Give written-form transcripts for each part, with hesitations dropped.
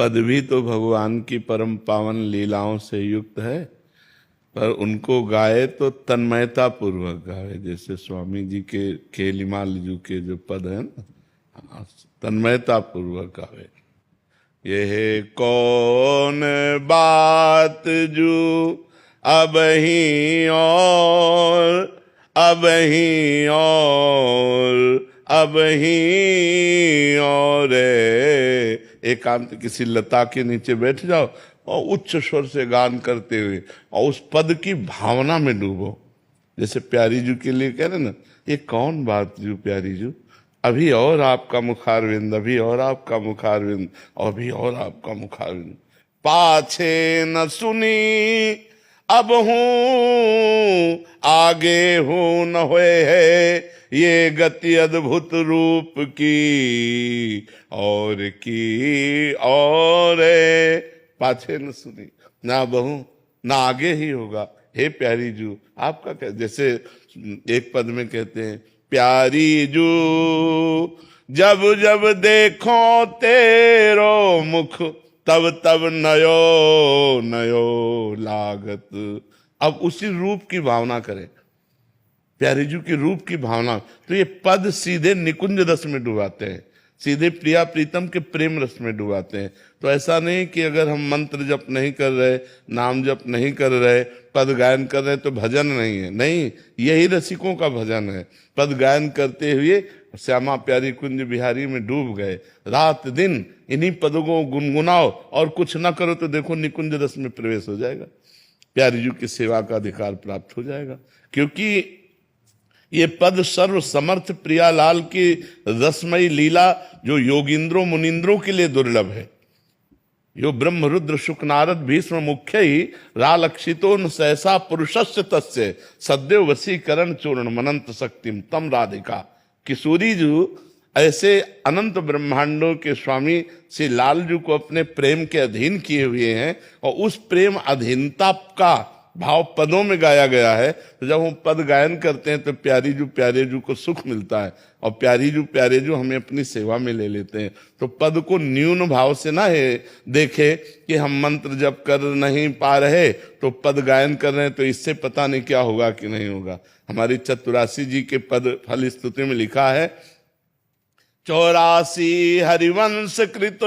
पद भी तो भगवान की परम पावन लीलाओं से युक्त है, पर उनको गाए तो तन्मयता पूर्वक गाए। जैसे स्वामी जी के खेलिमालजू के जो पद है ना, तन्मयता पूर्वक गावे। ये है कौन बात जो अब ही और, अब ही और, अब ही और। एकांत किसी लता के नीचे बैठ जाओ और उच्च स्वर से गान करते हुए और उस पद की भावना में डूबो। जैसे प्यारी जू के लिए कह रहे ना, ये कौन बात जू प्यारी जू, अभी और आपका मुखारविंद, अभी और आपका मुखारविंद, अभी और आपका मुखारविंद। पाछे न सुनी अब हूं, आगे हूं न होए है, ये गति अद्भुत रूप की और पाछे न सुनी, ना बहू ना आगे ही होगा। हे प्यारी जू आपका क्या, जैसे एक पद में कहते हैं, प्यारी जू जब जब देखो तेरो मुख, तब तब नयो नयो लागत। अब उसी रूप की भावना करें, प्यारी जू की रूप की भावना। तो ये पद सीधे निकुंज रस में डुबाते हैं, सीधे प्रिया प्रीतम के प्रेम रस में डुबाते हैं। तो ऐसा नहीं कि अगर हम मंत्र जप नहीं कर रहे, नाम जप नहीं कर रहे, पद गायन कर रहे तो भजन नहीं है। नहीं, यही रसिकों का भजन है। पद गायन करते हुए श्यामा प्यारी कुंज बिहारी में डूब गए, रात दिन इन्हीं पदों को गुनगुनाओ और कुछ ना करो तो देखो निकुंज रस में प्रवेश हो जाएगा, प्यारी जू की सेवा का अधिकार प्राप्त हो जाएगा। क्योंकि ये पद सर्व समर्थ प्रियालाल की रसमयी लीला जो योगिंद्रों मुनिंद्रों के लिए दुर्लभ है। यो ब्रह्म रुद्र शुक नारद भीष्म मुख्य ही रालक्षितो न सहसा पुरुषस्य तस्य, सद्यो वशीकरण चूर्ण मनंत शक्तिम तम राधिका। किशोरी जू ऐसे अनंत ब्रह्मांडों के स्वामी श्री लाल जू को अपने प्रेम के अधीन किए हुए हैं, और उस प्रेम अधीनता का भाव पदों में गाया गया है। तो जब हम पद गायन करते हैं तो प्यारी जू प्यारे जू को सुख मिलता है, और प्यारी जू प्यारे जू हमें अपनी सेवा में ले लेते हैं। तो पद को न्यून भाव से ना है देखे कि हम मंत्र जप कर नहीं पा रहे तो पद गायन कर रहे हैं तो इससे पता नहीं क्या होगा कि नहीं होगा। हमारी चतुरासी जी के पद फल स्तुति में लिखा है, 84 हरिवंश कृत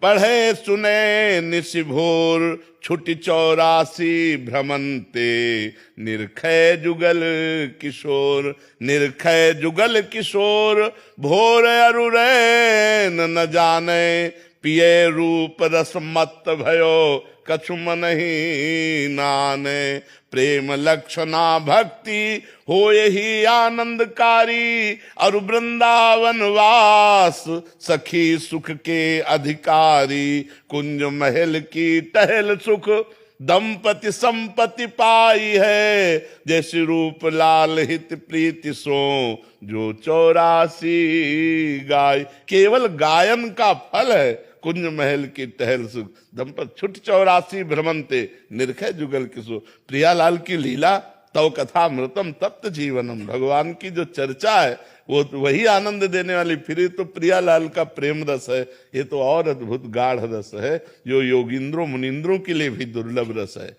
पढ़े सुने निशिभोर, छुटी 84 भ्रमंते निर्खय जुगल किशोर। निर्खय जुगल किशोर भोर अरुरैन न जाने, पिए रूप रस मत भयो कछु मन ही नाने। प्रेम लक्षणा भक्ति होए ही आनंदकारी, और वृंदावन वास सखी सुख के अधिकारी। कुंज महल की टहल सुख दंपति संपत्ति पाई है, जैसे रूप लाल हित प्रीति सो जो 84 गाय। केवल गायन का फल है कुंज महल की टहल सुख दंपत छुट 84 भ्रमंते निर्खय जुगल किशोर। प्रियालाल की लीला तव कथा मृतम तप्त जीवनम। भगवान की जो चर्चा है वो वही आनंद देने वाली। फिर ये तो प्रियालाल का प्रेम रस है, ये तो और अद्भुत गाढ़ रस है जो योगिंद्रों मुनिंद्रों के लिए भी दुर्लभ रस है।